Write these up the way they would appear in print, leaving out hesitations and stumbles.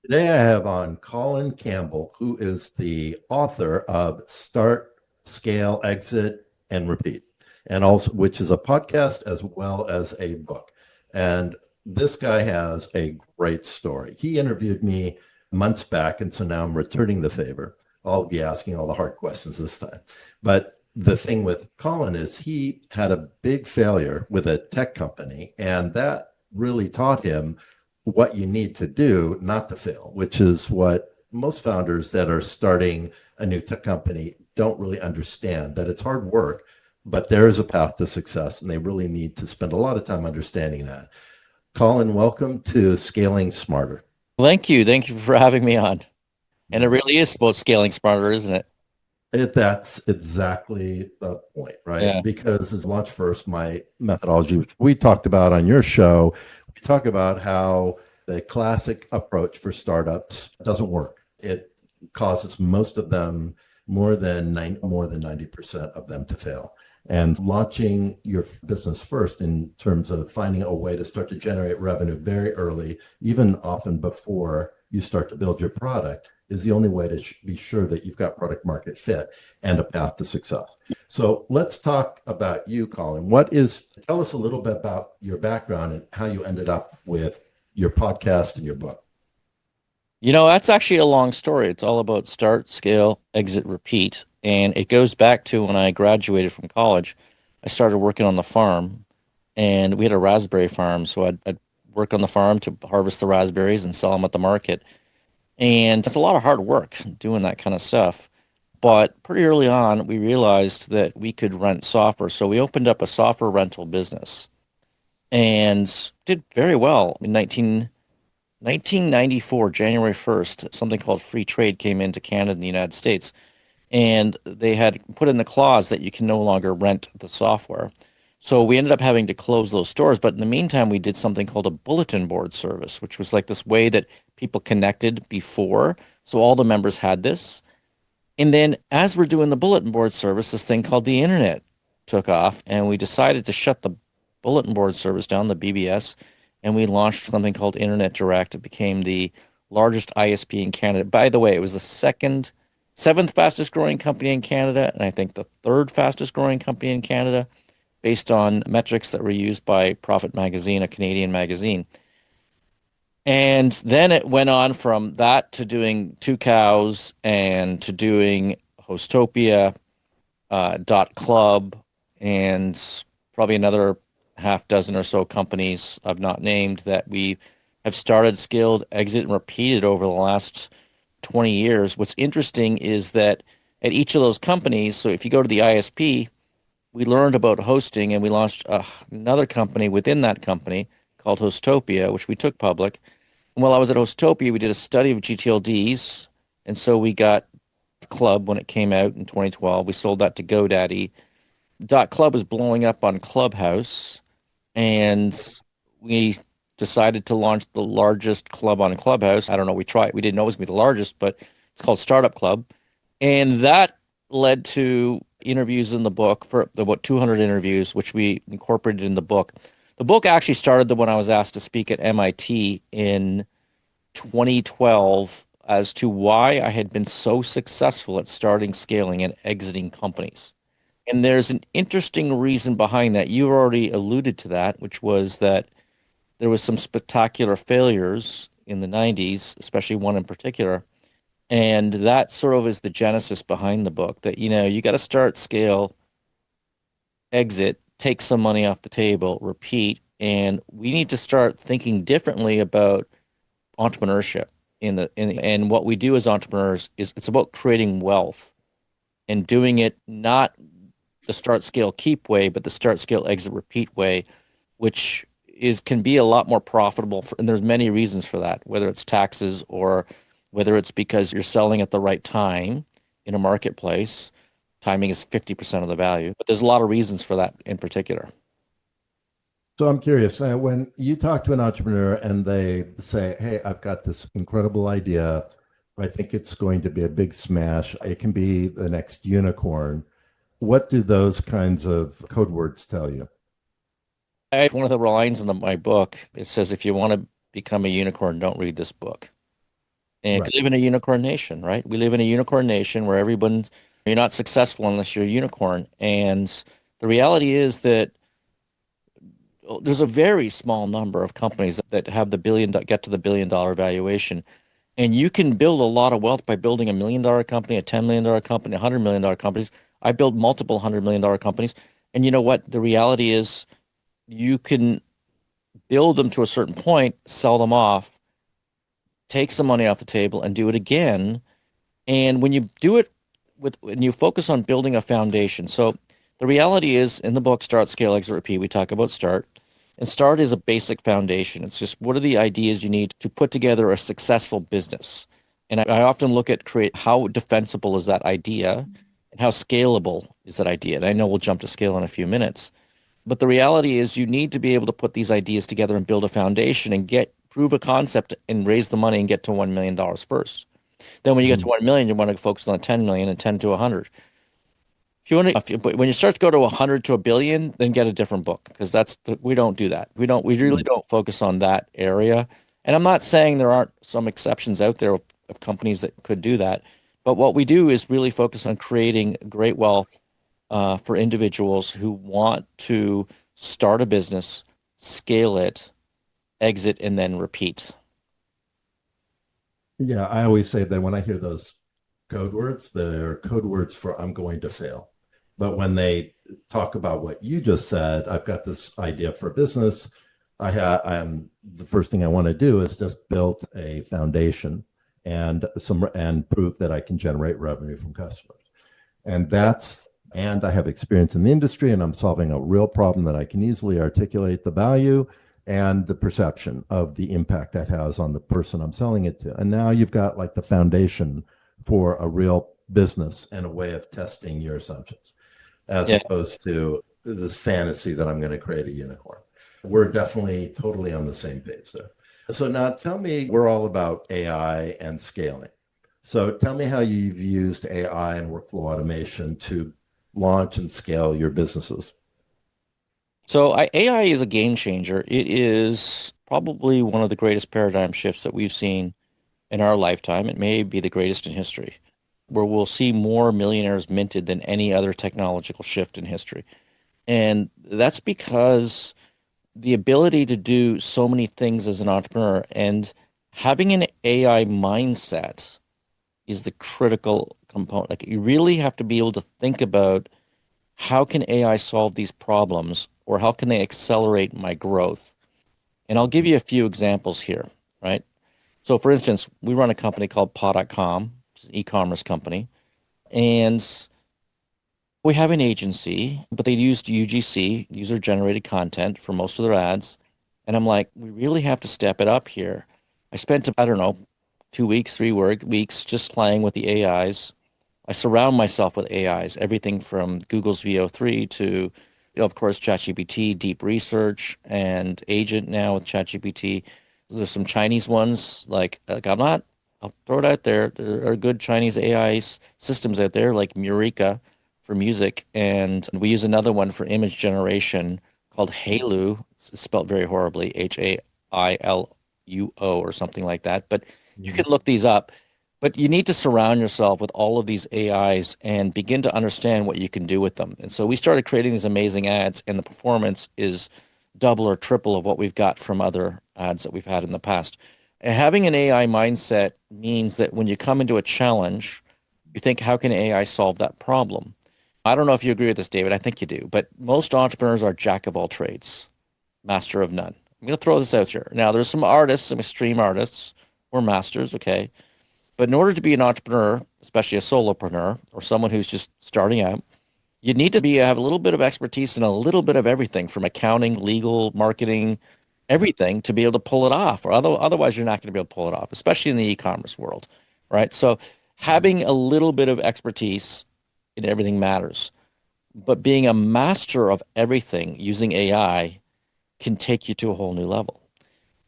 Today I have on Colin Campbell, who is the author of Start, Scale, Exit, and Repeat, and also which is a podcast as well as a book. And this guy has a great story. He interviewed me months back, and so now I'm returning the favor. I'll be asking all the hard questions this time. But the thing with Colin is he had a big failure with a tech company, and that really taught him what you need to do not to fail, which is what most founders that are starting a new tech company don't really understand, that it's hard work, but there is a path to success, and they really need to spend a lot of time understanding that. Colin, welcome to Scaling Smarter. Thank you. Thank you for having me on. And it really is about scaling smarter, isn't it? That's exactly the point, right? Yeah. Because as launch first, my methodology, which we talked about on your show, we talk about how the classic approach for startups doesn't work. It causes most of them more than 90% of them to fail. And launching your business first in terms of finding a way to start to generate revenue very early, even often before you start to build your product, is the only way to be sure that you've got product market fit and a path to success. So let's talk about you, Colin. Tell us a little bit about your background and how you ended up with your podcast and your book. That's actually a long story. It's all about start, scale, exit, repeat. And it goes back to when I graduated from college. I started working on the farm, and we had a raspberry farm. So I'd work on the farm to harvest the raspberries and sell them at the market. And it's a lot of hard work doing that kind of stuff. But pretty early on, we realized that we could rent software. So we opened up a software rental business and did very well. In 1994, January 1st, something called free trade came into Canada and the United States. And they had put in the clause that you can no longer rent the software. So we ended up having to close those stores. But in the meantime, we did something called a bulletin board service, which was like this way that people connected before. So all the members had this. And then as we're doing the bulletin board service, this thing called the internet took off, and we decided to shut the bulletin board service down, the BBS, and we launched something called Internet Direct. It became the largest ISP in Canada. By the way, it was the seventh fastest growing company in Canada, and I think the third fastest growing company in Canada, based on metrics that were used by Profit Magazine, a Canadian magazine. And then it went on from that to doing Two Cows and to doing Hostopia, .club, and probably another half dozen or so companies I've not named that we have started, scaled, exit, and repeated over the last 20 years. What's interesting is that at each of those companies, so if you go to the ISP, we learned about hosting and we launched another company within that company called Hostopia, which we took public. And while I was at Hostopia, we did a study of GTLDs. And so we got Club when it came out in 2012. We sold that to GoDaddy. Club was blowing up on Clubhouse. And we decided to launch the largest club on Clubhouse. I don't know, we tried. We didn't know it was going to be the largest, but it's called Startup Club. And that led to interviews in the book for about 200 interviews, which we incorporated in the book. The book actually started when I was asked to speak at MIT in 2012 as to why I had been so successful at starting, scaling, and exiting companies. And there's an interesting reason behind that. You've already alluded to that, which was that there was some spectacular failures in the 90s, especially one in particular. And that sort of is the genesis behind the book that, you got to start, scale, exit, take some money off the table, repeat. And we need to start thinking differently about entrepreneurship and what we do as entrepreneurs is it's about creating wealth and doing it not the start, scale, keep way, but the start, scale, exit, repeat way, which is can be a lot more profitable and there's many reasons for that, whether it's taxes or whether it's because you're selling at the right time in a marketplace. Timing is 50% of the value, but there's a lot of reasons for that in particular. So I'm curious, when you talk to an entrepreneur and they say, "Hey, I've got this incredible idea. I think it's going to be a big smash. It can be the next unicorn." What do those kinds of code words tell you? One of the lines in my book, it says, if you want to become a unicorn, don't read this book. And Right. we live in a unicorn nation, right? We live in a unicorn nation where you're not successful unless you're a unicorn. And the reality is that there's a very small number of companies that have get to the billion-dollar valuation. And you can build a lot of wealth by building $1 million company, a $10 million company, $100 million companies. I built multiple $100 million companies. And you know what? The reality is you can build them to a certain point, sell them off, take some money off the table, and do it again. And when you do it when you focus on building a foundation. So the reality is in the book, Start, Scale, Exit, Repeat, we talk about start. And start is a basic foundation. It's just what are the ideas you need to put together a successful business? And I often look at create how defensible is that idea and how scalable is that idea. And I know we'll jump to scale in a few minutes. But the reality is you need to be able to put these ideas together and build a foundation and prove a concept and raise the money and get to $1 million first. Then when you get to Mhm. 1 million, you want to focus on 10 million and 10 to 100. But when you start to go to 100 to a billion, then get a different book because we don't do that. We really Mm. don't focus on that area. And I'm not saying there aren't some exceptions out there of companies that could do that. But what we do is really focus on creating great wealth for individuals who want to start a business, scale it, exit, and then repeat. Yeah, I always say that when I hear those code words, they're code words for I'm going to fail. But when they talk about what you just said, I've got this idea for a business. I'm the first thing I want to do is just build a foundation and prove that I can generate revenue from customers. And and I have experience in the industry and I'm solving a real problem that I can easily articulate the value and the perception of the impact that has on the person I'm selling it to. And now you've got like the foundation for a real business and a way of testing your assumptions, as Yeah. opposed to this fantasy that I'm going to create a unicorn. We're definitely totally on the same page there. So now tell me, we're all about AI and scaling. So tell me how you've used AI and workflow automation to launch and scale your businesses. AI is a game changer. It is probably one of the greatest paradigm shifts that we've seen in our lifetime. It may be the greatest in history, where we'll see more millionaires minted than any other technological shift in history. And that's because the ability to do so many things as an entrepreneur and having an AI mindset is the critical component. Like you really have to be able to think about how can AI solve these problems or how can they accelerate my growth? And I'll give you a few examples here, right? So for instance, we run a company called paw.com, it's an e-commerce company, and we have an agency, but they used UGC, user generated content for most of their ads. And I'm like, we really have to step it up here. I spent, I don't know, 2 weeks, weeks just playing with the AIs. I surround myself with AIs, everything from Google's VO3 to, of course, ChatGPT, deep research, and agent now with ChatGPT. There's some Chinese ones, I'll throw it out there. There are good Chinese AI systems out there, like Murica for music. And we use another one for image generation called Hailuo. It's spelled very horribly, Hailuo or something like that. But you Mhm. can look these up. But you need to surround yourself with all of these AIs and begin to understand what you can do with them. And so we started creating these amazing ads, and the performance is double or triple of what we've got from other ads that we've had in the past. Having an AI mindset means that when you come into a challenge, you think, how can AI solve that problem? I don't know if you agree with this, David. I think you do. But most entrepreneurs are jack of all trades, master of none. I'm going to throw this out here. Now, there's some artists, some extreme artists, or masters, okay? But in order to be an entrepreneur, especially a solopreneur or someone who's just starting out, you need to have a little bit of expertise in a little bit of everything from accounting, legal, marketing, everything to be able to pull it off. Or otherwise, you're not going to be able to pull it off, especially in the e-commerce world, right? So having a little bit of expertise in everything matters. But being a master of everything using AI can take you to a whole new level.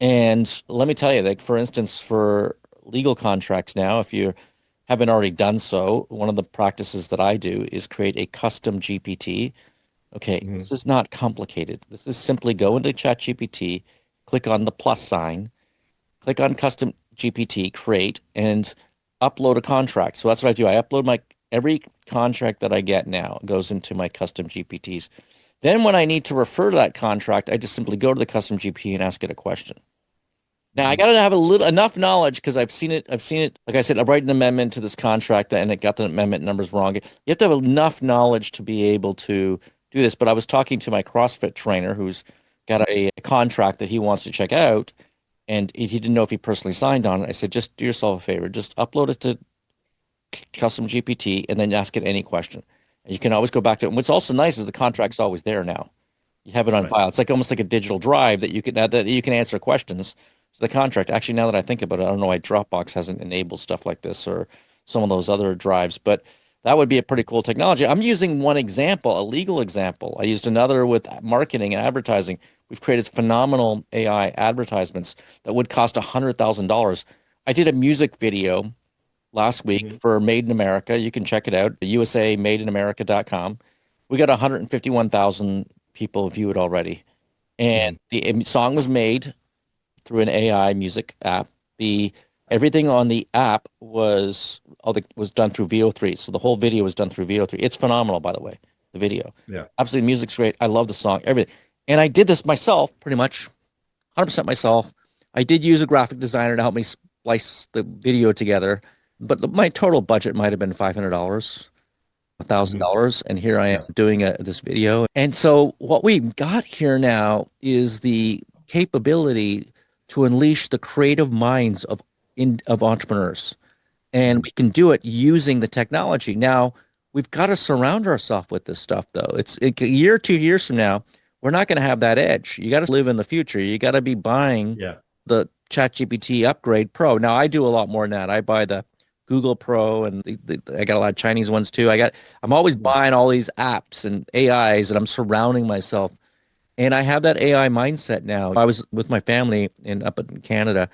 And let me tell you, like for instance, for legal contracts now, if you haven't already done so, one of the practices that I do is create a custom GPT. Okay, Mhm. this is not complicated. This is simply go into ChatGPT, click on the plus sign, click on custom, GPT, create, and upload a contract. So that's what I do. I upload my every contract that I get now goes into my custom GPTs. Then when I need to refer to that contract, I just simply go to the custom GPT and ask it a question. Now I Mhm. got to have a little enough knowledge because I've seen it. I've seen it. Like I said, I write an amendment to this contract and it got the amendment numbers wrong. You have to have enough knowledge to be able to do this. But I was talking to my CrossFit trainer who's got a contract that he wants to check out, and he didn't know if he personally signed on it. I said, just do yourself a favor, just upload it to custom GPT and then ask it any question. And you can always go back to it. And what's also nice is the contract's always there now. You have it on Right. file. It's like almost like a digital drive that you can add that you can answer questions to the contract. Actually, now that I think about it, I don't know why Dropbox hasn't enabled stuff like this or some of those other drives, but that would be a pretty cool technology. I'm using one example, a legal example. I used another with marketing and advertising. We've created phenomenal AI advertisements that would cost $100,000. I did a music video last week Mhm. for Made in America. You can check it out, usamadeinamerica.com. We got 151,000 people view it already. And Mhm. the song was made through an AI music app. The everything on the app was done through VO3. So the whole video was done through VO3. It's phenomenal, by the way, the video. Yeah. Absolutely, music's great. I love the song, everything. And I did this myself, pretty much 100% myself. I did use a graphic designer to help me splice the video together, but my total budget might have been $500, Mhm. $1,000, and here I am Yeah. doing this video. And so what we've got here now is the capability to unleash the creative minds of entrepreneurs, and Mhm. we can do it using the technology. Now, we've got to surround ourselves with this stuff, though. A year, 2 years from now, we're not going to have that edge. You got to live in the future. You got to be buying Yeah. the ChatGPT Upgrade Pro. Now, I do a lot more than that. I buy the Google Pro, and I got a lot of Chinese ones too. I'm always Mhm. buying all these apps and AIs, and I'm surrounding myself. And I have that AI mindset now. I was with my family up in Canada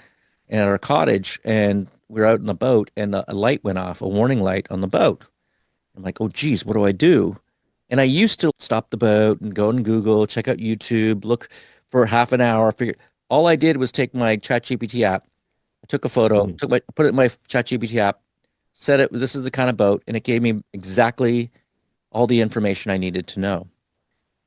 and at our cottage, and we were out in the boat, and a light went off, a warning light on the boat. I'm like, oh, geez, what do I do? And I used to stop the boat and go on Google, check out YouTube, look for half an hour. Figure all I did was take my ChatGPT app, I took a photo, Mhm. put it in my ChatGPT app, said it. This is the kind of boat, and it gave me exactly all the information I needed to know.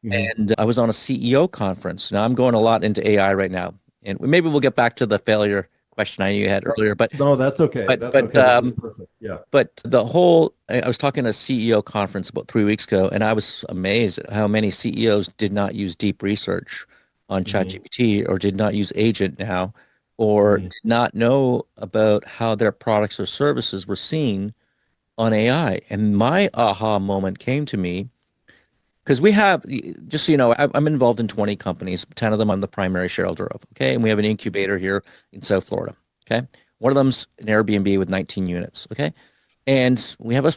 Mhm. And I was on a CEO conference. Now I'm going a lot into AI right now, and maybe we'll get back to the failure question I you had earlier. But No, that's okay. but That's but okay. This is um, perfect. Yeah. but the whole I was talking at a CEO conference about 3 weeks ago, and I was amazed at how many CEOs did not use deep research on Mhm. ChatGPT or did not use Agent now or did Mhm. not know about how their products or services were seen on AI. And my aha moment came to me because we have, just so you know, I'm involved in 20 companies. 10 of them I'm the primary shareholder of. Okay. And we have an incubator here in South Florida. Okay. One of them's an Airbnb with 19 units. Okay. And we have a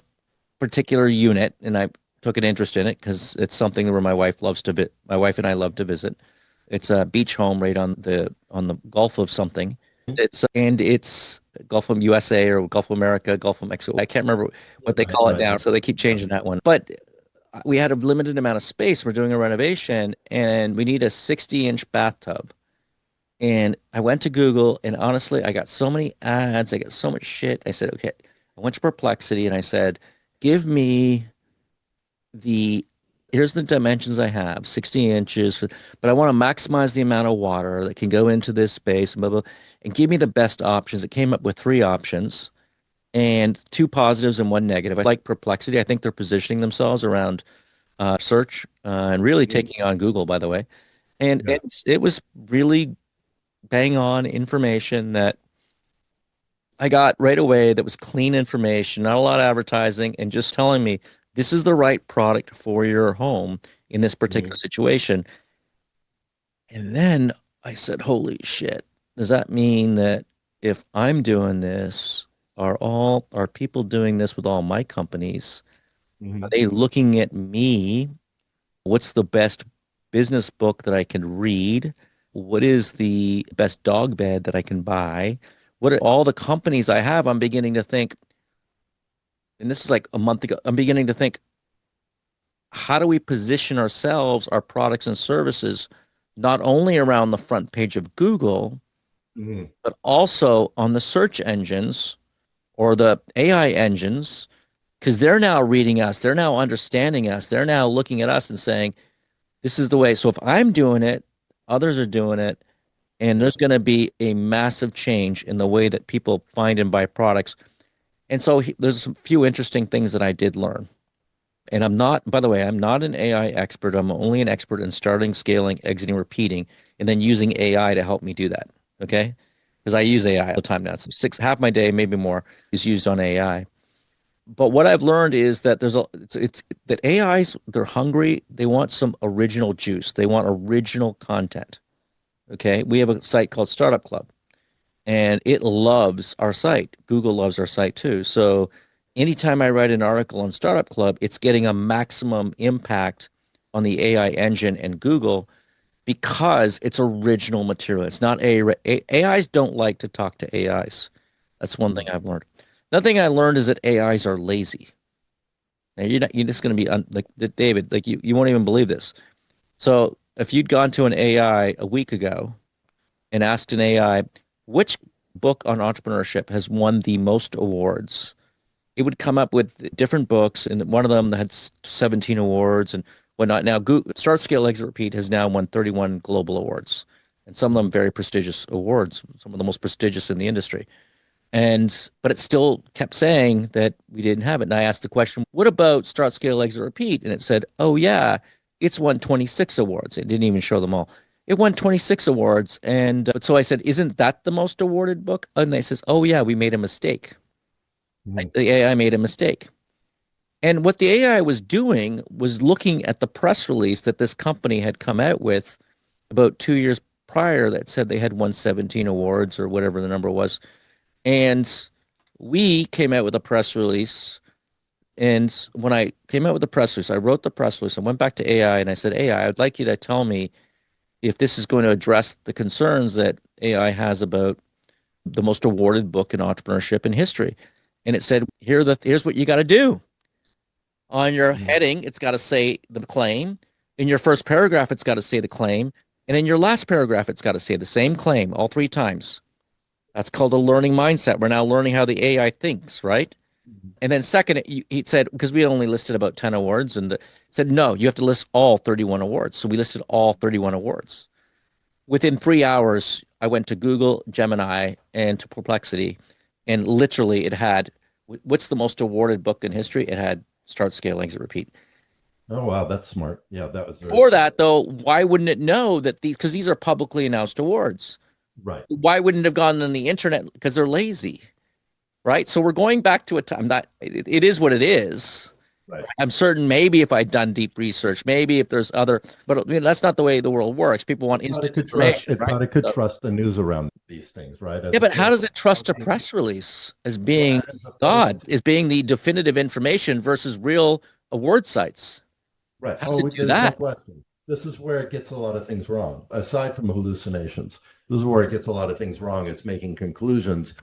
particular unit, and I took an interest in it because it's something where my wife and I love to visit. It's a beach home right on the Gulf of something. It's Gulf of USA or Gulf of America, Gulf of Mexico. I can't remember what they Right. call it Right. now, so they keep Yeah. changing that one. But we had a limited amount of space. We're doing a renovation, and we need a 60-inch bathtub. And I went to Google, and honestly, I got so many ads. I got so much shit. I said, okay. I went to Perplexity, and I said, give me the here's the dimensions I have, 60 inches, but I want to maximize the amount of water that can go into this space, blah, blah, and give me the best options. It came up with three options and two positives and one negative. I like Perplexity. I think they're positioning themselves around search and really Mhm. taking on Google, by the way. And Yeah. it was really bang on information that I got right away that was clean information, not a lot of advertising, and just telling me this is the right product for your home in this particular Mhm. situation. And then I said, holy shit, does that mean that if I'm doing this, are people doing this with all my companies? Are Mhm. they looking at me? What's the best business book that I can read? What is the best dog bed that I can buy? What are all the companies I have? I'm beginning to think, and this is like a month ago, I'm beginning to think, how do we position ourselves, our products and services, not only around the front page of Google, Mm. but also on the search engines or the AI engines, because they're now reading us, they're now understanding us, they're now looking at us and saying, this is the way. So if I'm doing it, others are doing it, and Yeah. there's going to be a massive change in the way that people find and buy products. And so there's a few interesting things that I did learn. And I'm not, by the way, I'm not an AI expert. I'm only an expert in starting, scaling, exiting, repeating, and then using AI to help me do that. Okay. Because I use AI all the time now. So half my day, maybe more, is used on AI. But what I've learned is that it's that AIs, they're hungry. They want some original juice. They want original content. Okay. We have a site called Startup Club, and it loves our site. Google loves our site too. So anytime I write an article on Startup Club, it's getting a maximum impact on the AI engine and Google because it's original material. It's not AIs don't like to talk to AIs. That's one thing Mm. I've learned. Another thing I learned is that AIs are lazy. Now you're just going to be like David, like you won't even believe this. So if you'd gone to an AI a week ago and asked an AI which book on entrepreneurship has won the most awards, it would come up with different books, and one of them had 17 awards and whatnot. Now, Google, Start, Scale, Exit, Repeat has now won 31 global awards, and some of them very prestigious awards, some of the most prestigious in the industry. And but it still kept saying that we didn't have it. And I asked the question, "What about Start, Scale, Exit, Repeat?" And it said, "Oh yeah, it's won 26 awards." It didn't even show them all. It won 26 awards, and so I said, "Isn't that the most awarded book?" And they says, "Oh yeah, we made a mistake. Mm. The AI made a mistake." And what the AI was doing was looking at the press release that this company had come out with about 2 years prior that said they had won 17 awards or whatever the number was. And we came out with a press release. And when I came out with the press release, I wrote the press release. I went back to AI and I said, AI, I'd like you to tell me if this is going to address the concerns that AI has about the most awarded book in entrepreneurship in history. And it said, here's what you got to do. On your Mm. heading, it's got to say the claim. In your first paragraph, it's got to say the claim. And in your last paragraph, it's got to say the same claim all three times. That's called a learning mindset. We're now learning how the AI thinks, right? And then second, he said, because we only listed about 10 awards, and said, no, you have to list all 31 awards. So we listed all 31 awards. Within 3 hours, I went to Google, Gemini, and to Perplexity, and literally it had, what's the most awarded book in history? It had Start, Scale, Exit, Repeat. Oh, wow, that's smart. Yeah, that was very For smart. that, though, why wouldn't it know that because these are publicly announced awards? Right, Why wouldn't it have gone on the internet? Because they're lazy, right? So we're going back to a time that it is what it is. right. I'm certain maybe if I'd done deep research, maybe if there's other, but that's not the way the world works. People want Thought it instant could trust. information, It right? thought it could So, trust the news around these things, right? yeah, As but how opposed does to it trust a trusting, press release as well, being as opposed God, to as being the definitive information versus real award sites? right. How does it Oh, do there's no that? question. This is where it gets a lot of things wrong. Aside from hallucinations, this is where it gets a lot of things wrong. It's making conclusions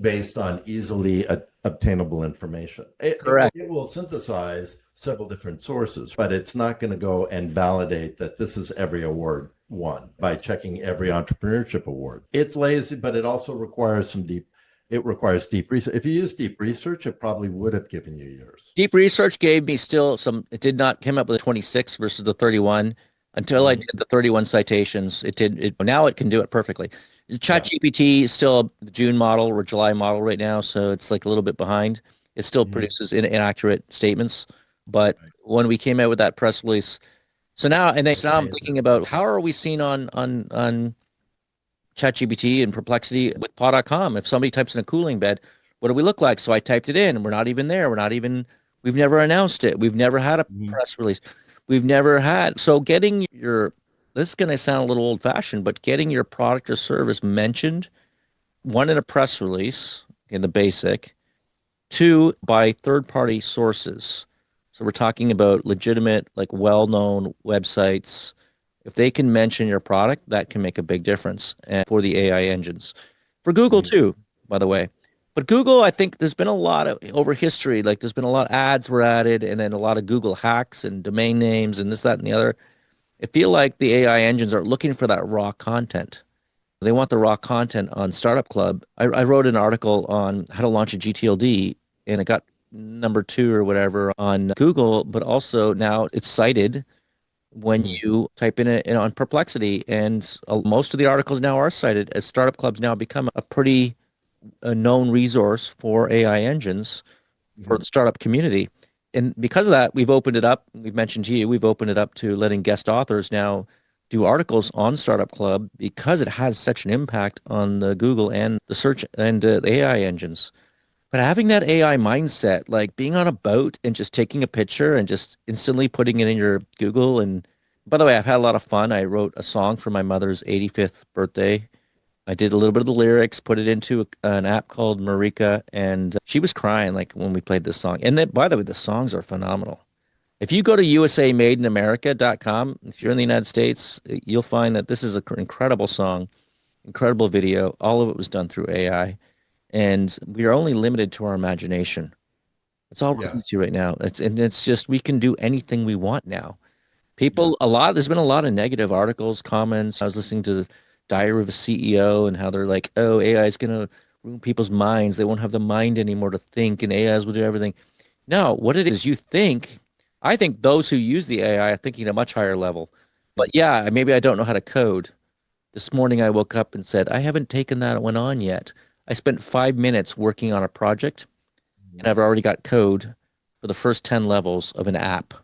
based on easily obtainable information. Correct. It will synthesize several different sources, but it's not going to go and validate that this is every award won by checking every entrepreneurship award. It's lazy, but it also requires it requires deep research. If you use deep research, it probably would have given you yours. Deep research gave me still some, it did not come up with a 26 versus the 31 until I did Mhm. the 31 citations. Now it can do it perfectly. Yeah. ChatGPT is still the June model or July model right now, so it's like a little bit behind. It still Mhm. produces inaccurate statements. But Right. when we came out with that press release, so now I'm Change thinking it. about how are we seen on ChatGPT and Perplexity with paw.com. If somebody types in a cooling bed, what do we look like? So I typed it in. We're not even there. We've never announced it. We've never had a Mhm. press release. We've never had. So this is going to sound a little old fashioned, but getting your product or service mentioned, one in a press release in the basic, two by third party sources. So we're talking about legitimate, like well known websites. If they can mention your product, that can make a big difference and for the AI engines. For Google Mhm. too, by the way. But Google, I think there's been a lot of over history, like there's been a lot of ads were added and then a lot of Google hacks and domain names and this, that, and the other. I feel like the AI engines are looking for that raw content. They want the raw content on Startup Club. I wrote an article on how to launch a GTLD, and it got number 2 or whatever on Google, but also now it's cited when Mhm. you type in it on Perplexity. And most of the articles now are cited as Startup Club's now become a pretty known resource for AI engines for Mhm. the startup community. And because of that, we've opened it up. We've mentioned to you, we've opened it up to letting guest authors now do articles on Startup Club because it has such an impact on the Google and the search and the AI engines. But having that AI mindset, like being on a boat and just taking a picture and just instantly putting it in your Google. And by the way, I've had a lot of fun. I wrote a song for my mother's 85th birthday. I did a little bit of the lyrics, put it into an app called Marika, and she was crying like when we played this song. And then, by the way, the songs are phenomenal. If you go to usamadeinamerica.com, if you're in the United States, you'll find that this is an incredible song, incredible video. All of it was done through AI, and we are only limited to our imagination. It's all we're Yeah. limited to right now. It's just we can do anything we want now. Yeah. There's been a lot of negative articles, comments. I was listening to the Diary of a CEO and how they're like, oh, AI is going to ruin people's minds. They won't have the mind anymore to think, and AIs will do everything. No, what it is, you think, I think those who use the AI are thinking at a much higher level. But yeah, maybe I don't know how to code. This morning I woke up and said, I haven't taken that one on yet. I spent 5 minutes working on a project, and Mhm. I've already got code for the first 10 levels of an app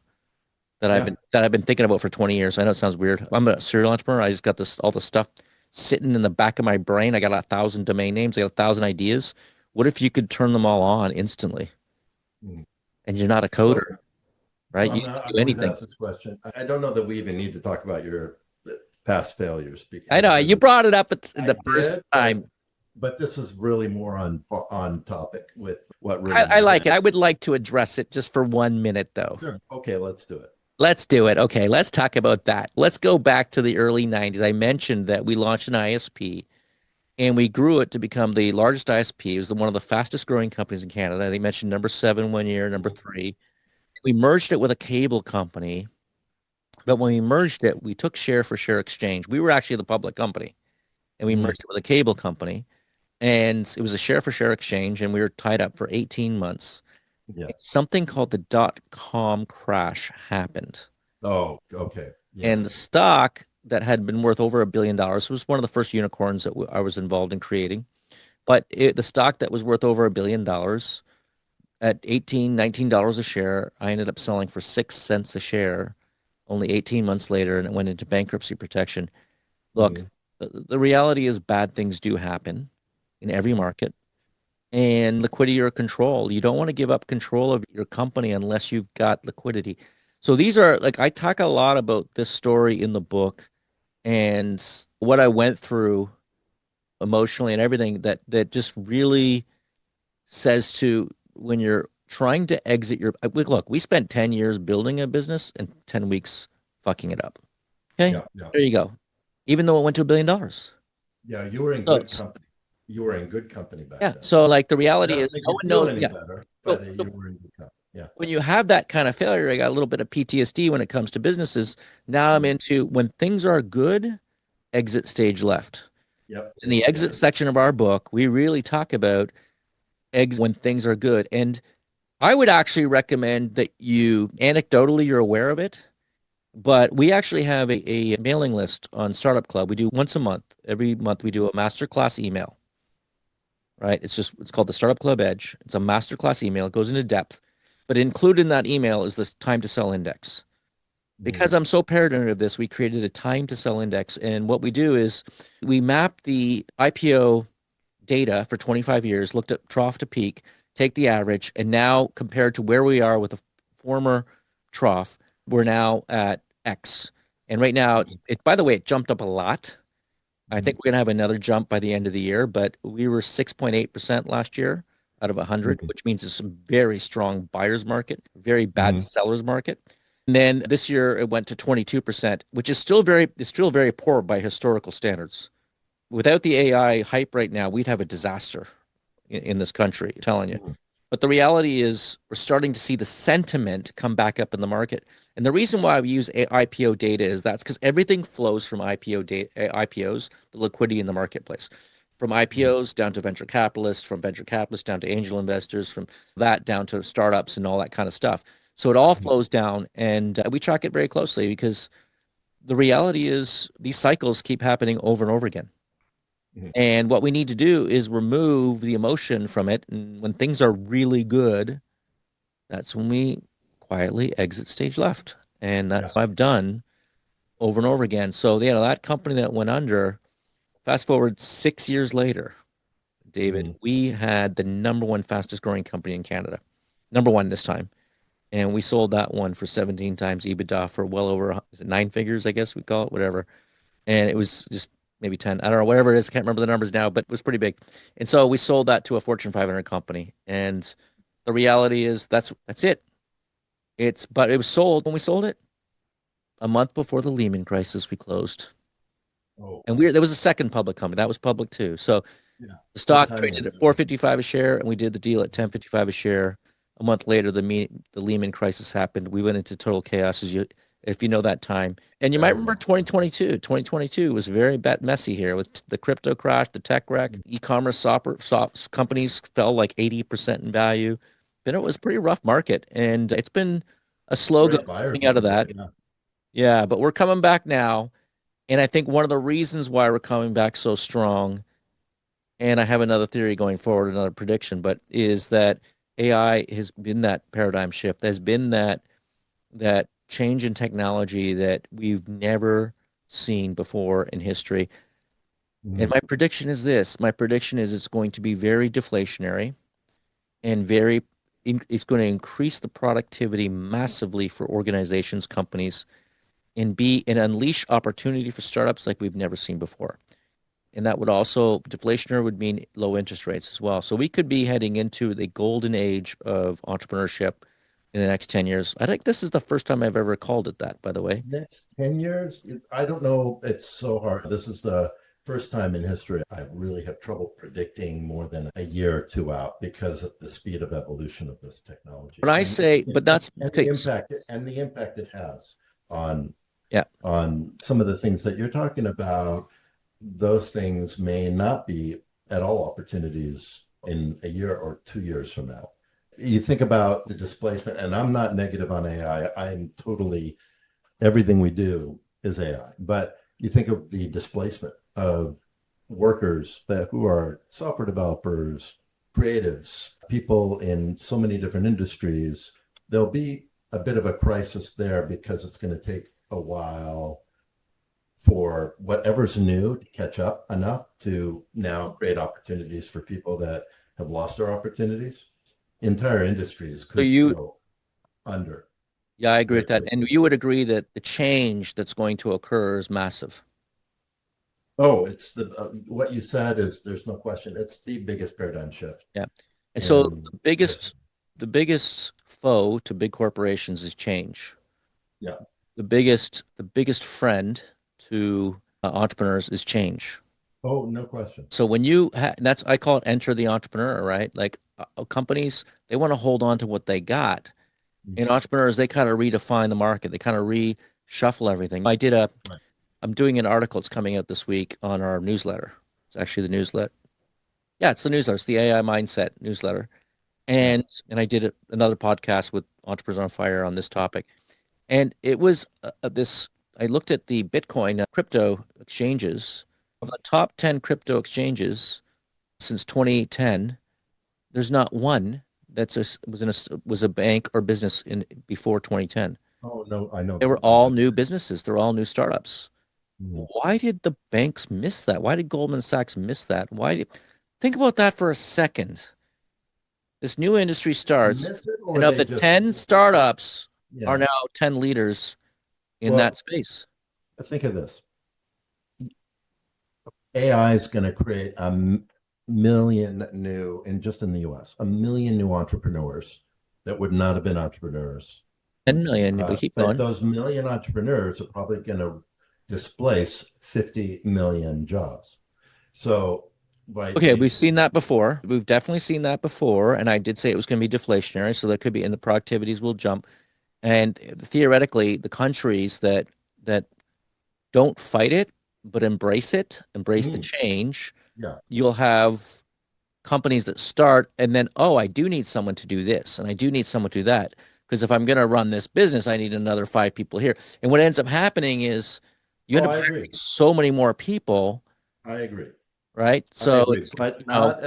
Yeah. that I've been thinking about for 20 years. I know it sounds weird. I'm a serial entrepreneur. I just got this all the stuff sitting in the back of my brain. I got 1,000 domain names. I got 1,000 ideas. What if you could turn them all on instantly? Mhm. And you're not a So, coder, right? You can I'm do always anything. asked this question. I don't know that we even need to talk about your past failures I because know this you is, brought it up at I the first did, time. but this is really more on topic with what really I like it. I matters. would like to address it just for 1 minute, though. Sure. Okay, let's do it. Let's do it. Okay, let's talk about that. Let's go back to the early 90s. I mentioned that we launched an ISP and we grew it to become the largest ISP. It was one of the fastest growing companies in Canada. They mentioned number 7 one year, number Mhm. 3. We merged it with a cable company, but when we merged it, we took share for share exchange. We were actually the public company, and we Mhm. merged it with a cable company, and it was a share for share exchange, and we were tied up for 18 months. Yeah. Something called the dot-com crash happened, Oh, okay. and the Yes. stock that had been worth over $1 billion was one of the first unicorns that I was involved in creating. But the stock that was worth over $1 billion at 18, $19 a share, I ended up selling for 6 cents a share only 18 months later, and it went into bankruptcy protection. Look, Mhm. the reality is bad things do happen in every market, and liquidity or control. You don't want to give up control of your company unless you've got liquidity. So these are like I talk a lot about this story in the book and what I went through emotionally and everything that just really says to when you're trying to exit your look, we spent 10 years building a business and 10 weeks fucking it up. Okay. Yeah. Yeah. There you go. Even though it went to $1 billion. Yeah. You were in So good company. You were in good company back yeah. then. So like the It reality is doesn't make no you one feel knows. any Yeah. better, So, but so you were in good company. Yeah. when you have that kind of failure, I got a little bit of PTSD when it comes to businesses. Now I'm Mhm. into when things are good, exit stage left. Yep. In the Yeah. exit section of our book, we really talk about exit when things are good. And I would actually recommend that you anecdotally you're aware of it, but we actually have a mailing list on Startup Club. We do once a month. Every month we do a masterclass email, right? It's called the Startup Club Edge. It's a masterclass email. It goes into depth, but included in that email is this time to sell index. Because Mhm. I'm so paranoid of this, we created a time to sell index. And what we do is we map the IPO data for 25 years, looked at trough to peak, take the average, and now compared to where we are with a former trough, we're now at X. And right now, Mhm. by the way, it jumped up a lot. I think Mhm. we're going to have another jump by the end of the year, but we were 6.8% last year out of 100, Mhm. which means it's a very strong buyer's market, very bad Mhm. seller's market. And then this year it went to 22%, which is still very poor by historical standards. Without the AI hype right now, we'd have a disaster in this country, I'm telling you. Mhm. But the reality is we're starting to see the sentiment come back up in the market. And the reason why we use IPO data is that's because everything flows from IPO data, IPOs, the liquidity in the marketplace. From Mhm. IPOs down to venture capitalists, from venture capitalists down to angel investors, from that down to startups and all that kind of stuff. So it all Mhm. flows down, and we track it very closely because the reality is these cycles keep happening over and over again. Mhm. And what we need to do is remove the emotion from it. And when things are really good, that's when we quietly exit stage left. And Yeah. that's what I've done over and over again. So, that company that went under, fast forward 6 years later, David, Mhm. we had the number one fastest growing company in Canada, number one this time. And we sold that one for 17 times EBITDA for well over, is it nine figures, I guess we call it, whatever. And it was just maybe 10, I don't know, whatever it is. I can't remember the numbers now, but it was pretty big. And so we sold that to a Fortune 500 company. And the reality is that's it. But it was sold when we sold it a month before the Lehman crisis. We closed, Oh, and wow. there was a second public company that was public too. So Yeah. the Good stock timing traded on at that. 455 a share, and we did the deal at 1055 a share. A month later, the Lehman crisis happened. We went into total chaos, if you know that time. And you might Very remember well. 2022. 2022 was very messy here with the crypto crash, the tech wreck, e-commerce companies fell like 80% in value. But it was a pretty rough market, and it's been a slow go Great buyer's coming out of market. that. Yeah. Yeah, but we're coming back now. And I think one of the reasons why we're coming back so strong, and I have another theory going forward, another prediction, but is that AI has been that paradigm shift. There's been that change in technology that we've never seen before in history. And Mhm. my prediction is this. My prediction is it's going to be very deflationary and it's going to increase the productivity massively for organizations, companies, and unleash opportunity for startups like we've never seen before. And that would also, deflationary would mean low interest rates as well. So we could be heading into the golden age of entrepreneurship in the next 10 years. I think this is the first time I've ever called it that, by the way. Next 10 years, I don't know. It's so hard. This is the first time in history I really have trouble predicting more than a year or two out because of the speed of evolution of this technology When I say, but that's and okay. the impact it has on Yeah. some of the things that you're talking about. Those things may not be at all opportunities in a year or 2 years from now. You think about the displacement, and I'm not negative on AI. I'm totally everything we do is AI. But you think of the displacement of workers who are software developers, creatives, people in so many different industries. There'll be a bit of a crisis there because it's going to take a while for whatever's new to catch up enough to now create opportunities for people that have lost their opportunities. Entire industries So could go under yeah, I agree very with that. And quickly. you would agree that the change that's going to occur is massive. Oh, it's the what you said is there's no question. It's the biggest paradigm shift Yeah. And so in history. the biggest foe to big corporations is change. Yeah. The biggest friend to entrepreneurs is change. Oh, no question. So that's I call it enter the entrepreneur, right? Like companies, they want to hold on to what they got. Mhm. And entrepreneurs, they kind of redefine the market. They kind of reshuffle everything. Right. I'm doing an article. It's coming out this week on our newsletter. It's actually the newsletter. Yeah, it's the newsletter. It's the AI mindset newsletter. Yeah. And I did another podcast with Entrepreneurs on Fire on this topic. And it was I looked at the Bitcoin crypto exchanges. Of the top 10 crypto exchanges since 2010, there's not one was a bank or business in before 2010. Oh, no, I know They were that. I all bet. new businesses. They're all new startups. Mhm. Why did the banks miss that? Why did Goldman Sachs miss that? Think about that for a second. This new industry starts, Miss it or and of they the just 10 startups are yeah. now 10 leaders in that Well, space. think of this. AI is going to create million new, and just in the US, a million new entrepreneurs that would not have been entrepreneurs. 10 million, we keep But going. those million entrepreneurs are probably going to displace 50 million jobs. So right? Okay, we've seen that before. We've definitely seen that before, and I did say it was going to be deflationary, so that could be, and the productivities will jump. And theoretically, the countries that don't fight it but embrace it, embrace the Mm, change, yeah. you'll have companies that start and then, oh, I do need someone to do this, and I do need someone to do that. Because if I'm going to run this business, I need another five people here. And what ends up happening is you Oh, end up I hiring agree. so many more people, I agree. right? I So agree, it's, but not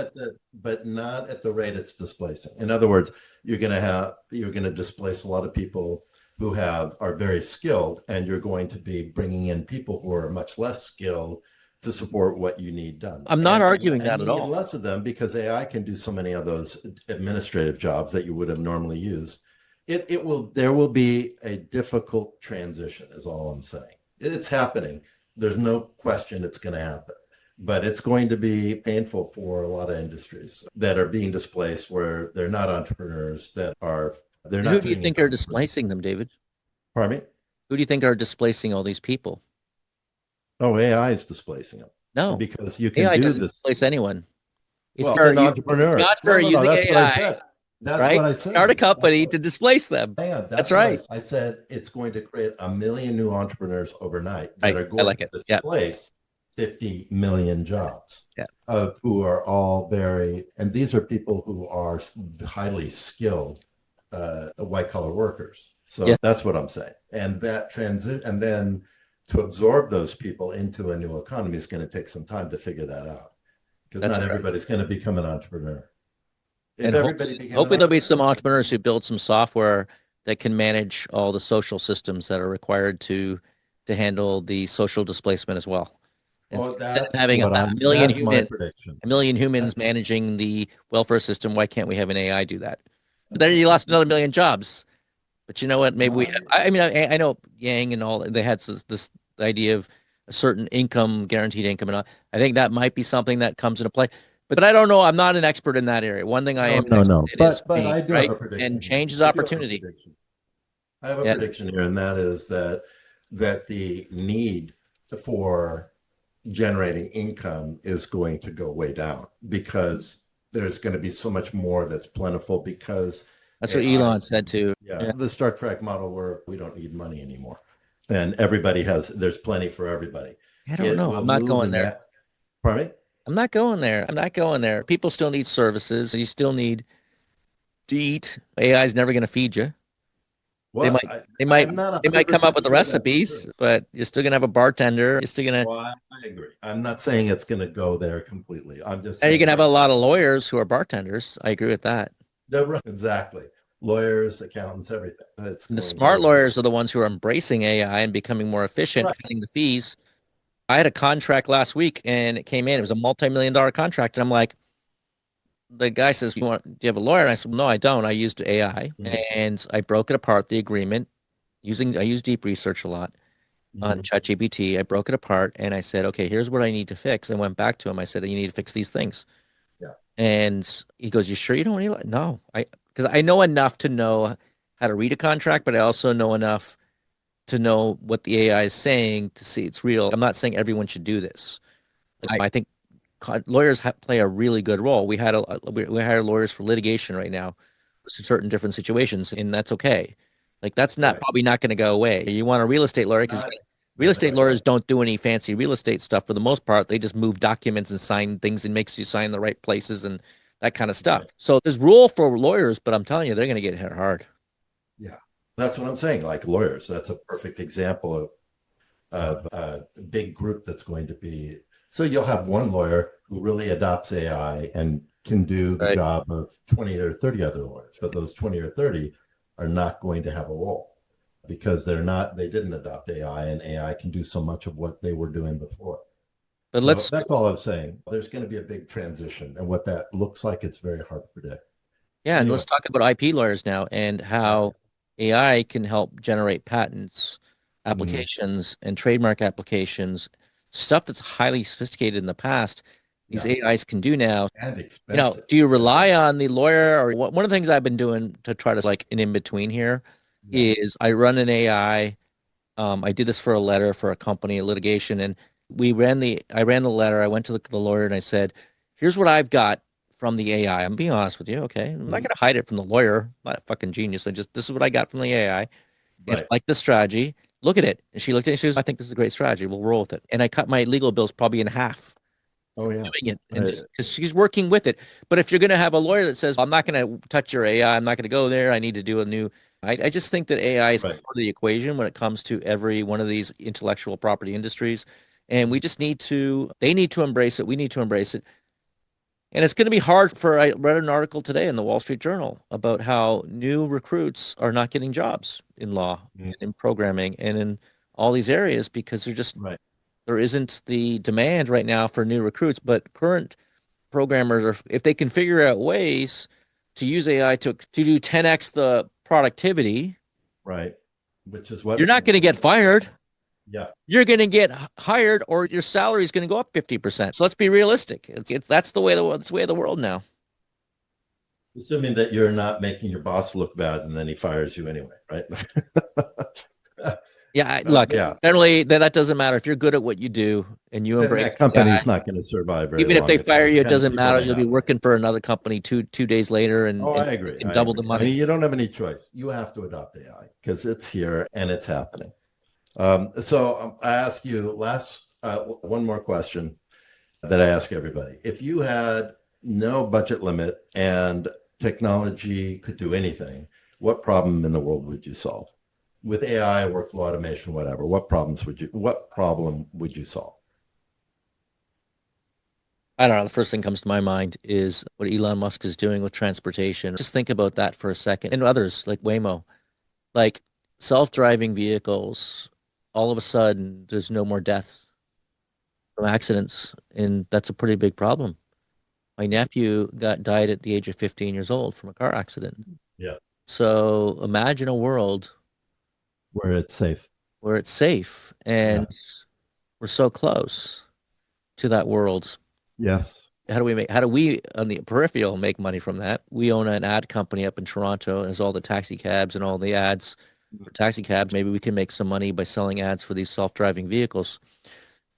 at the rate it's displacing. In other words, you're going to displace a lot of people who are very skilled, and you're going to be bringing in people who are much less skilled to support what you need done. I'm not And arguing and that you at need all. less of them because AI can do so many of those administrative jobs that you would have normally used. There will be a difficult transition, is all I'm saying. It's happening. There's no question it's going to happen, but it's going to be painful for a lot of industries that are being displaced where they're not entrepreneurs, they're Who not do you turning think into are entrepreneurs. displacing them, David? Pardon me? Who do you think are displacing all these people? Oh, AI is displacing them No, because you can AI do doesn't this. displace anyone. Well, it's an You entrepreneur. Scott No, are no, no. using That's what I AI, said. That's right? what I Start a said. company to displace them. That's That's what right. I said. It's going to create a million new entrepreneurs overnight that Right. are I going like to it. Yeah. displace 50 million jobs, Yeah. who are all and these are people who are highly skilled, white collar workers. Yeah. So that's what I'm saying. And that transit, and then to absorb those people into a new economy is going to take some time to figure that out because That's not correct. everybody's going to become an entrepreneur. If And everybody became an hopefully there'll be entrepreneur, some entrepreneurs who build some software that can manage all the social systems that are required to handle the social displacement as well. oh, Instead of having that's my prediction. a million humans That's managing the welfare system, why can't we have an AI do that? But then you lost another million jobs. But you know what? Maybe my I mean, I know Yang and all, they had this idea of a certain income, guaranteed income. And all. I think that might be something that comes into play. But I don't know. I'm not an expert in that area. One thing I no, am an no, expert no. in is But I change, do have right? a And prediction here. change is I do have a opportunity. prediction. I have a Yeah, prediction here, and that is that the need for generating income is going to go way down because there's going to be so much more that's plentiful because that's what AI, Elon said too. yeah, Yeah. the Star Trek model where we don't need money anymore. And there's plenty for everybody. I don't It know. I'm will not move going in there. that. Pardon me? I'm not going there. I'm not going there. People still need services. You still need to eat. AI is never going to feed you. They Well, might, I, they might, I'm not they might come up 100% with the sure that's recipes, true. but you're still gonna have a bartender. You're still gonna, Well, I agree. I'm not saying it's going to go there completely. I'm just and you're saying gonna have a lot of lawyers who are bartenders. I agree with that. they're right. Exactly. Lawyers, accountants, everything. It's And the going smart to, lawyers are the ones who are embracing AI and becoming more efficient, right. cutting the fees. I had a contract last week and it came in. It was a multi-million dollar contract, and I'm like, the guy says, do you have a lawyer?" And I said, "No, I don't. I used AI and I broke it apart, the agreement, I use deep research a lot on Mm-hmm. ChatGPT. I broke it apart and I said, okay, here's what I need to fix. I went back to him. I said, you need to fix these things. Yeah. And he goes, you sure you don't need, no, because I know enough to know how to read a contract, but I also know enough to know what the AI is saying to see it's real. I'm not saying everyone should do this. I think lawyers play a really good role. We hire lawyers for litigation right now, for certain different situations, and that's okay. Like that's not Right. probably not going to go away. You want a real estate lawyer because Not, real that's estate right. lawyers don't do any fancy real estate stuff for the most part. They just move documents and sign things and makes you sign the right places and that kind of stuff. Right. So there's rule for lawyers, but I'm telling you, they're going to get hit hard. Yeah. That's what I'm saying. Like lawyers, that's a perfect example of a big group that's going to be. So you'll have one lawyer who really adopts AI and can do the Right. job of 20 or 30 other lawyers, but those 20 or 30 are not going to have a role because they didn't adopt AI, and AI can do so much of what they were doing before. But So let's that's all I'm saying. There's going to be a big transition, and what that looks like, it's very hard to predict. Yeah, and Anyway, let's talk about IP lawyers now and yeah. how AI can help generate patents, Mhm. applications, and trademark applications, stuff that's highly sophisticated in the past. These Yeah, AIs can do now. and expensive. Do you rely on the lawyer or what? One of the things I've been doing to try to like an in between here Yeah. is I run an AI. I did this for a letter for a company, a litigation, and I ran the letter. I went to the lawyer and I said, here's what I've got from the AI. I'm being honest with you. Okay. I'm not Mhm. going to hide it from the lawyer. I'm not a fucking genius. This is what I got from the AI. And I Right. like the strategy. Look at it. And she looked at it. She goes, I think this is a great strategy. We'll roll with it. And I cut my legal bills probably in half Oh yeah. doing it. And Uh, just because she's working with it. But if you're going to have a lawyer that says, I'm not going to touch your AI, I'm not going to go there. I need to do a new. I just think that AI is part right. of the equation when it comes to every one of these intellectual property industries. And we just need to, they need to embrace it. We need to embrace it. And it's going to be hard for, I read an article today in the Wall Street Journal about how new recruits are not getting jobs in law Mhm. and in programming and in all these areas because Right. there isn't the demand right now for new recruits. But current programmers are, if they can figure out ways to use AI to do 10x the productivity, Right. Which is you're what, not going to get fired. yeah. You're going to get hired or your salary is going to go up 50%. So let's be realistic. That's that's the way of the world now. Assuming that you're not making your boss look bad and then he fires you anyway, right? Yeah, But look, yeah, generally that doesn't matter. If you're good at what you do and you then embrace that AI, company's not going to survive very even if long they if it fire has you, it 10 doesn't people matter. they You'll be have. working for another company two days later Oh, and I agree. making I double the agree. I money. mean, you don't have any choice. You have to adopt AI because it's here and it's happening. I ask you one more question that I ask everybody. If you had no budget limit and technology could do anything, what problem in the world would you solve? With AI, workflow automation, whatever, what problem would you solve? I don't know. The first thing comes to my mind is what Elon Musk is doing with transportation. Just think about that for a second. And others like Waymo, like self-driving vehicles, all of a sudden there's no more deaths from accidents. And that's a pretty big problem. My nephew died at the age of 15 years old from a car accident. Yeah. So imagine a world Where it's safe. where it's safe Yeah. and we're so close to that world. Yes. How do we on the peripheral make money from that? We own an ad company up in Toronto, and there's all the taxi cabs and all the ads for taxi cabs. Maybe we can make some money by selling ads for these self-driving vehicles.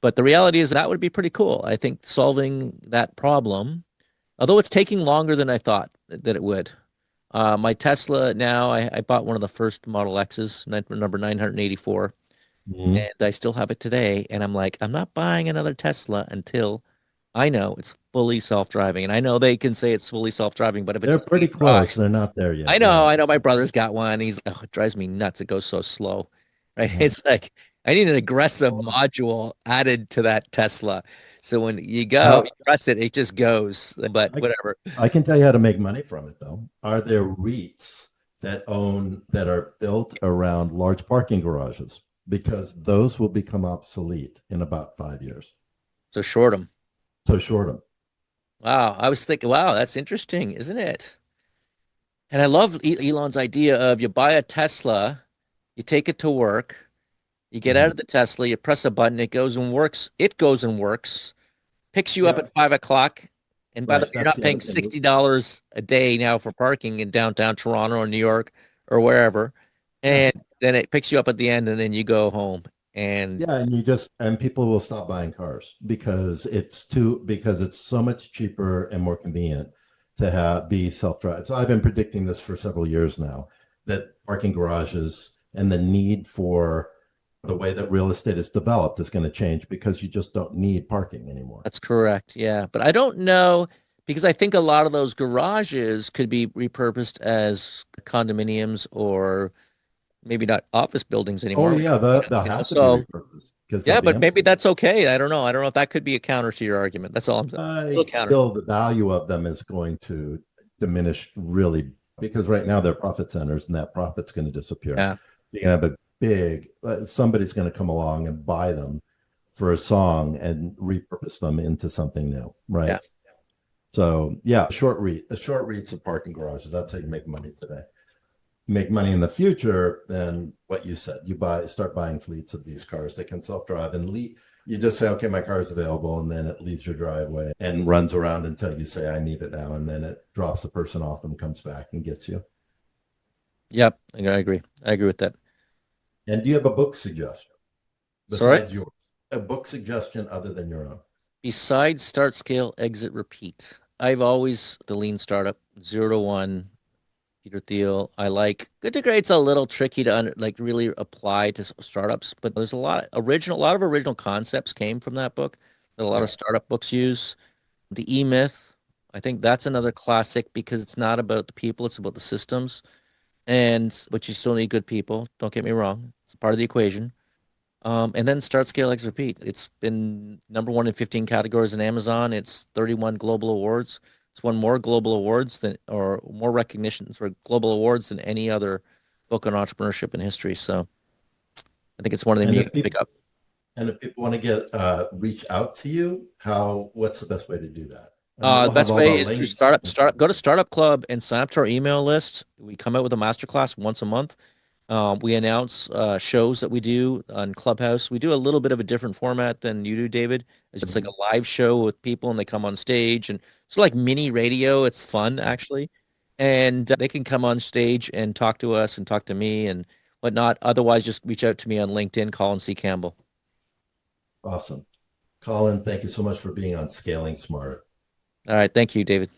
But the reality is that would be pretty cool. I think solving that problem, although it's taking longer than I thought that it would. My Tesla now, I bought one of the first Model X's, number 984, Mhm. and I still have it today. And I'm like, I'm not buying another Tesla until I know it's fully self-driving. And I know they can say it's fully self-driving, but if it's They're pretty drive, close. They're not there yet. Yeah. I know my brother's got one. He's, oh, it drives me nuts. It goes so slow, right? Yeah. It's like I need an aggressive module added to that Tesla. So when you go, you How, press it, it just goes. But I, whatever. I can tell you how to make money from it, though. Are there REITs that are built around large parking garages? Because those will become obsolete in about 5 years. So short them. So short them. Wow. I was thinking, wow, that's interesting, isn't it? And I love Elon's idea of you buy a Tesla, you take it to work, you get out Mhm. of the Tesla, you press a button, it goes and works. It goes and works, picks you up Yeah, at 5 o'clock. And by the way, right. you're That's not the other paying thing. $60 a day now for parking in downtown Toronto or New York or wherever. Yeah. And then it picks you up at the end and then you go home. And Yeah, and people will stop buying cars because it's so much cheaper and more convenient to have be self-drive. So I've been predicting this for several years now that parking garages and the need for the way that real estate is developed is going to change because you just don't need parking anymore. that's correct. Yeah. But I don't know because I think a lot of those garages could be repurposed as condominiums or maybe not office buildings Oh anymore. yeah, they'll have to be So repurposed because they'll yeah, be but maybe empty. that's okay. I don't know. I don't know if that could be a counter to your argument. That's all I'm saying. A little It's counter. still the value of them is going to diminish really because right now they're profit centers and that profit's going to disappear. Yeah. You're going to have a big, somebody's going to come along and buy them for a song and repurpose them into something new, right? Yeah. So yeah, a short reads of parking garages. That's how you make money today. Make money in the future, then what you said, start buying fleets of these cars that can self-drive and leave. You just say, okay, my car is available, and then it leaves your driveway and runs around until you say, I need it now, and then it drops the person off and comes back and gets you. Yep. I agree. I agree with that. And do you have a book suggestion Sorry. besides yours? A book suggestion other than your own? Besides start, scale, exit, repeat, I've always the lean startup, 0 to 1, Peter Thiel. I like Good to Great's a little tricky to like really apply to startups, but there's a lot of original concepts came from that book that a lot of Yeah. startup books use. The E Myth, I think that's another classic because it's not about the people, it's about the systems. But you still need good people. Don't get me wrong. It's a part of the equation. And then Start, Scale, Exit, Repeat. It's been #1 in 15 categories in Amazon. It's 31 global awards. It's won more global awards than, or more recognitions or global awards than any other book on entrepreneurship in history. So I think it's one of them And you if can pick people up. and if people want to get reach out to you, what's the best way to do that? And we'll The have best all the way is through links and Go to everything. Startup Club and sign up to our email list. We come out with a masterclass once a month. We announce shows that we do on Clubhouse. We do a little bit of a different format than you do, David. It's like Mhm. a live show with people and they come on stage and it's like mini radio. It's fun actually. And they can come on stage and talk to us and talk to me and whatnot. Otherwise, just reach out to me on LinkedIn, Colin C. Campbell. Awesome. Colin, thank you so much for being on Scaling Smart. All right. Thank you, David.